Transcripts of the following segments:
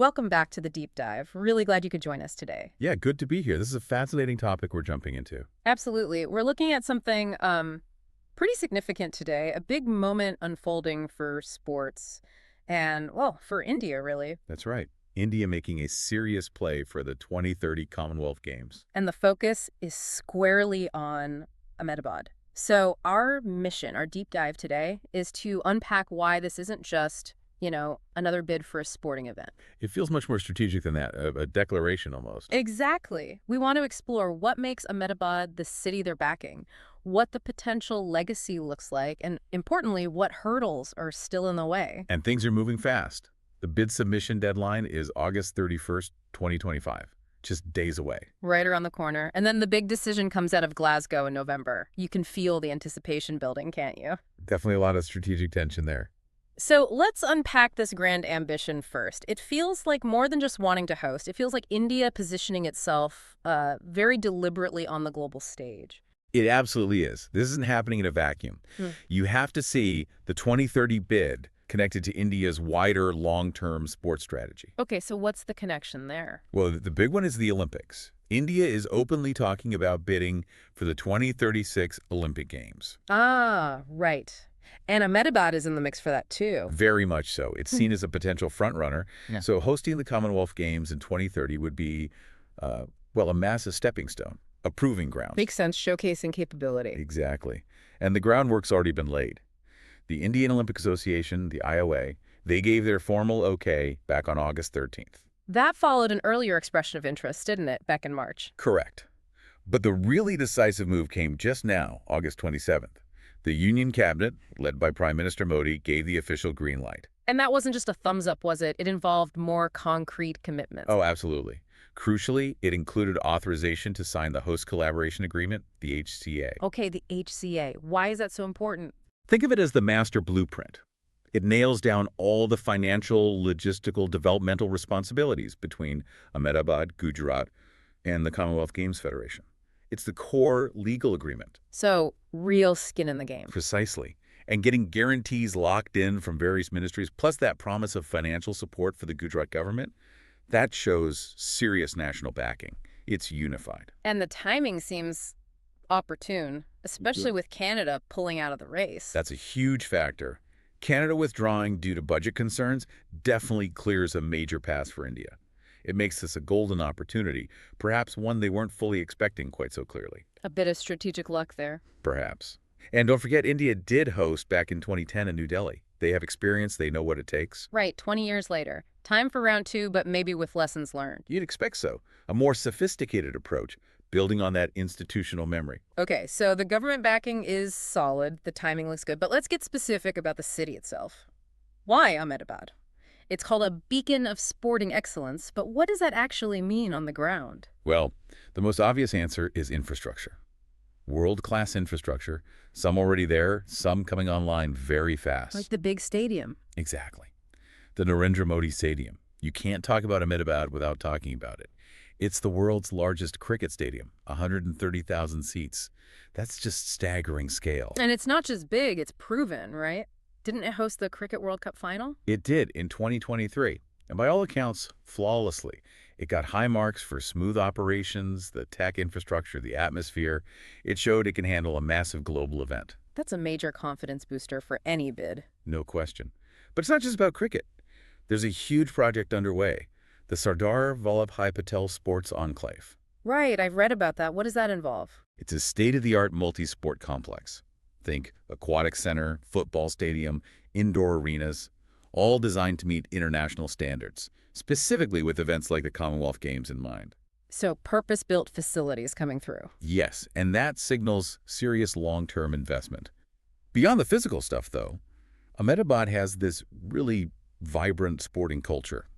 Welcome back to the deep dive. Really glad you could join us today. Yeah, good to be here. This is a fascinating topic we're jumping into. Absolutely. We're looking at something pretty significant today, a big moment unfolding for sports and, well, for India, really. That's right. India making a serious play for the 2030 Commonwealth Games. And the focus is squarely on Ahmedabad. So our mission, our deep dive today, is to unpack why this isn't just, another bid for a sporting event. It feels much more strategic than that, a declaration almost. Exactly. We want to explore what makes Ahmedabad the city they're backing, what the potential legacy looks like, and importantly, what hurdles are still in the way. And things are moving fast. The bid submission deadline is August 31st, 2025, just days away. Right around the corner. And then the big decision comes out of Glasgow in November. You can feel the anticipation building, can't you? Definitely a lot of strategic tension there. So let's unpack this grand ambition first. It feels like more than just wanting to host. It feels like India positioning itself very deliberately on the global stage. It absolutely is. This isn't happening in a vacuum. You have to see the 2030 bid connected to India's wider long-term sports strategy. Okay, so what's the connection there? Well, the big one is the Olympics. India is openly talking about bidding for the 2036 Olympic Games. Ah, right. And Ahmedabad is in the mix for that, too. Very much so. It's seen as a potential frontrunner. Yeah. So hosting the Commonwealth Games in 2030 would be, a massive stepping stone, a proving ground. Makes sense, showcasing capability. Exactly. And the groundwork's already been laid. The Indian Olympic Association, the IOA, they gave their formal okay back on August 13th. That followed an earlier expression of interest, didn't it, back in March? Correct. But the really decisive move came just now, August 27th. The Union Cabinet, led by Prime Minister Modi, gave the official green light. And that wasn't just a thumbs up, was it? It involved more concrete commitments. Oh, absolutely. Crucially, it included authorization to sign the Host Collaboration Agreement, the HCA. Okay, the HCA. Why is that so important? Think of it as the master blueprint. It nails down all the financial, logistical, developmental responsibilities between Ahmedabad, Gujarat, and the Commonwealth Games Federation. It's the core legal agreement. So, real skin in the game. Precisely. And getting guarantees locked in from various ministries, plus that promise of financial support for the Gujarat government, that shows serious national backing. It's unified. And the timing seems opportune, especially with Canada pulling out of the race. That's a huge factor. Canada withdrawing due to budget concerns definitely clears a major path for India. It makes this a golden opportunity, perhaps one they weren't fully expecting quite so clearly. A bit of strategic luck there. Perhaps. And don't forget, India did host back in 2010 in New Delhi. They have experience, they know what it takes. Right, 20 years later. Time for round two, but maybe with lessons learned. You'd expect so. A more sophisticated approach, building on that institutional memory. Okay, so the government backing is solid, the timing looks good, but let's get specific about the city itself. Why Ahmedabad? It's called a beacon of sporting excellence, but what does that actually mean on the ground? Well, the most obvious answer is infrastructure. World-class infrastructure, some already there, some coming online very fast. Like the big stadium. Exactly. The Narendra Modi Stadium. You can't talk about Ahmedabad without talking about it. It's the world's largest cricket stadium, 130,000 seats. That's just staggering scale. And it's not just big, it's proven, right? Didn't it host the Cricket World Cup final? It did in 2023, and by all accounts, flawlessly. It got high marks for smooth operations, the tech infrastructure, the atmosphere. It showed it can handle a massive global event. That's a major confidence booster for any bid. No question. But it's not just about cricket. There's a huge project underway, the Sardar Vallabhbhai Patel Sports Enclave. Right, I've read about that. What does that involve? It's a state-of-the-art multi-sport complex. Think aquatic center, football stadium, indoor arenas, all designed to meet international standards, specifically with events like the Commonwealth Games in mind. So purpose-built facilities coming through. Yes, and that signals serious long-term investment. Beyond the physical stuff, though, Ahmedabad has this really vibrant sporting culture.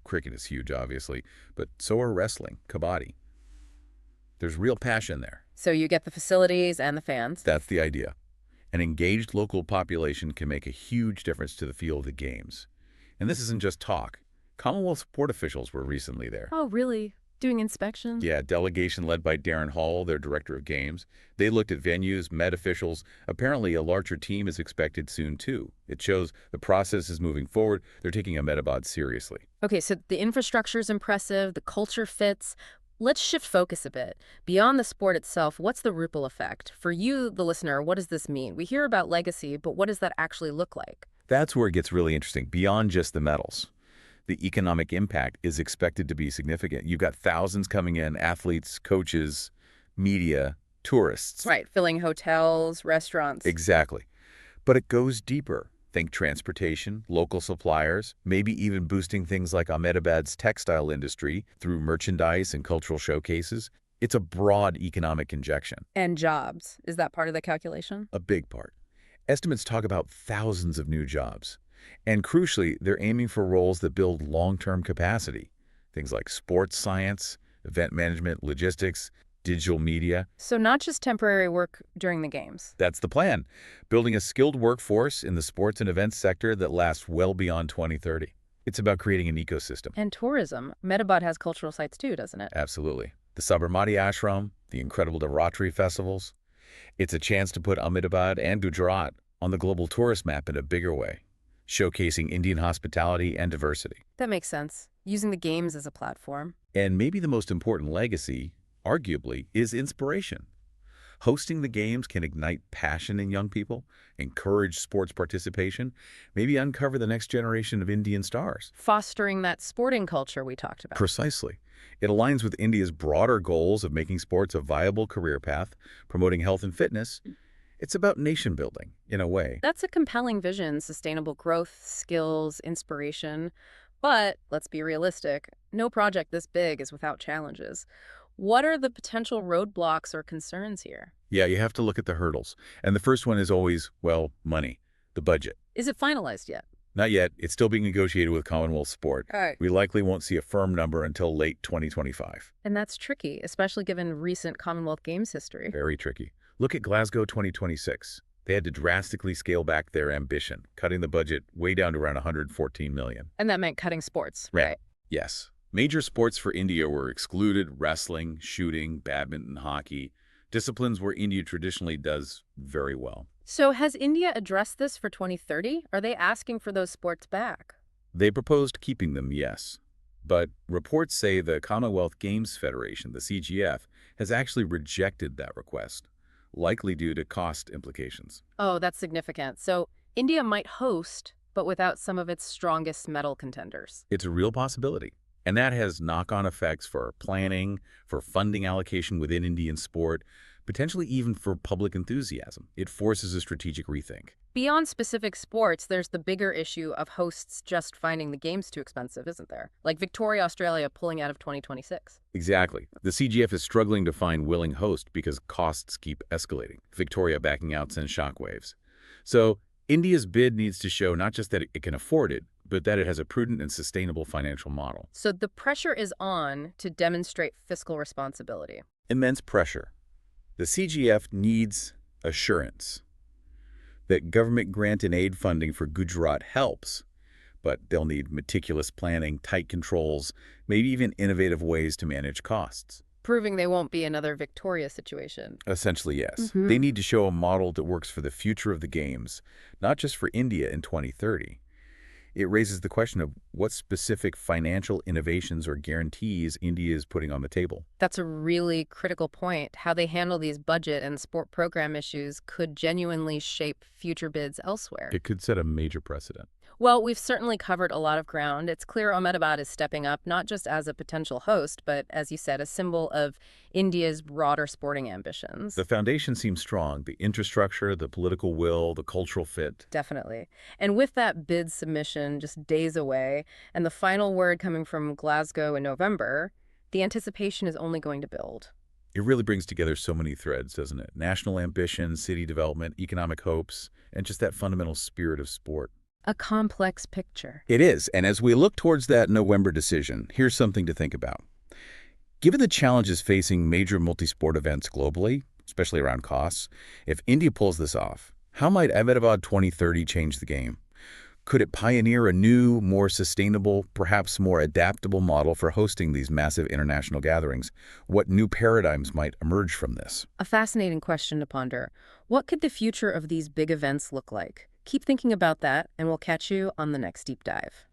Cricket is huge, obviously, but so are wrestling, kabaddi. There's real passion there. So you get the facilities and the fans. That's the idea. An engaged local population can make a huge difference to the feel of the games. And this isn't just talk. Commonwealth sport officials were recently there. Oh, really? Doing inspections? Yeah, delegation led by Darren Hall, their director of games. They looked at venues, met officials. Apparently, a larger team is expected soon, too. It shows the process is moving forward. They're taking Ahmedabad seriously. Okay, so the infrastructure is impressive, the culture fits. Let's shift focus a bit. Beyond the sport itself, what's the ripple effect? For you, the listener, what does this mean? We hear about legacy, but what does that actually look like? That's where it gets really interesting, beyond just the medals. The economic impact is expected to be significant. You've got thousands coming in, athletes, coaches, media, tourists. Right, filling hotels, restaurants. Exactly. But it goes deeper. Think transportation, local suppliers, maybe even boosting things like Ahmedabad's textile industry through merchandise and cultural showcases. It's a broad economic injection, And jobs. Is that part of the calculation? a big part. Estimates talk about thousands of new jobs. And crucially, they're aiming for roles that build long-term capacity. Things like sports science, event management, logistics, digital media. So not just temporary work during the games. That's the plan. Building a skilled workforce in the sports and events sector that lasts well beyond 2030. It's about creating an ecosystem. And tourism. Ahmedabad has cultural sites too, doesn't it? Absolutely. The Sabarmati Ashram, the incredible Navratri festivals. It's a chance to put Ahmedabad and Gujarat on the global tourist map in a bigger way, showcasing Indian hospitality and diversity. That makes sense. Using the games as a platform. And maybe the most important legacy, arguably, is inspiration. Hosting the games can ignite passion in young people, encourage sports participation, maybe uncover the next generation of Indian stars. Fostering that sporting culture we talked about. Precisely. It aligns with India's broader goals of making sports a viable career path, promoting health and fitness. It's about nation building, in a way. That's a compelling vision, sustainable growth, skills, inspiration. But let's be realistic. No project this big is without challenges. What are the potential roadblocks or concerns here? Yeah, you have to look at the hurdles. And the first one is always, well, money, the budget. Is it finalized yet? Not yet. It's still being negotiated with Commonwealth Sport. All right. We likely won't see a firm number until late 2025. And that's tricky, especially given recent Commonwealth Games history. Very tricky. Look at Glasgow 2026. They had to drastically scale back their ambition, cutting the budget way down to around 114 million. And that meant cutting sports, Right. right? Yes. Major sports for India were excluded: wrestling, shooting, badminton, hockey, disciplines where India traditionally does very well. So has India addressed this for 2030? Are they asking for those sports back? They proposed keeping them, yes. But reports say the Commonwealth Games Federation, the CGF, has actually rejected that request, likely due to cost implications. Oh, that's significant. So India might host, but without some of its strongest medal contenders. It's a real possibility. And that has knock-on effects for planning, for funding allocation within Indian sport, potentially even for public enthusiasm. It forces a strategic rethink. Beyond specific sports, there's the bigger issue of hosts just finding the games too expensive, isn't there? Like Victoria, Australia pulling out of 2026. Exactly. The CGF is struggling to find willing hosts because costs keep escalating. Victoria backing out sends shockwaves. So India's bid needs to show not just that it can afford it, but that it has a prudent and sustainable financial model. So the pressure is on to demonstrate fiscal responsibility. Immense pressure. The CGF needs assurance that government grant and aid funding for Gujarat helps, but they'll need meticulous planning, tight controls, maybe even innovative ways to manage costs. Proving they won't be another Victoria situation. Essentially, yes. Mhm. They need to show a model that works for the future of the Games, not just for India in 2030. It raises the question of what specific financial innovations or guarantees India is putting on the table. That's a really critical point. How they handle these budget and sport program issues could genuinely shape future bids elsewhere. It could set a major precedent. Well, we've certainly covered a lot of ground. It's clear Ahmedabad is stepping up, not just as a potential host, but, as you said, a symbol of India's broader sporting ambitions. The foundation seems strong: the infrastructure, the political will, the cultural fit. Definitely. And with that bid submission just days away, and the final word coming from Glasgow in November, the anticipation is only going to build. It really brings together so many threads, doesn't it? National ambition, city development, economic hopes, and just that fundamental spirit of sport. A complex picture. It is, and as we look towards that November decision, here's something to think about. Given the challenges facing major multi-sport events globally, especially around costs, if India pulls this off, how might Ahmedabad 2030 change the game? Could it pioneer a new, more sustainable, perhaps more adaptable model for hosting these massive international gatherings? What new paradigms might emerge from this? A fascinating question to ponder. What could the future of these big events look like? Keep thinking about that, and we'll catch you on the next deep dive.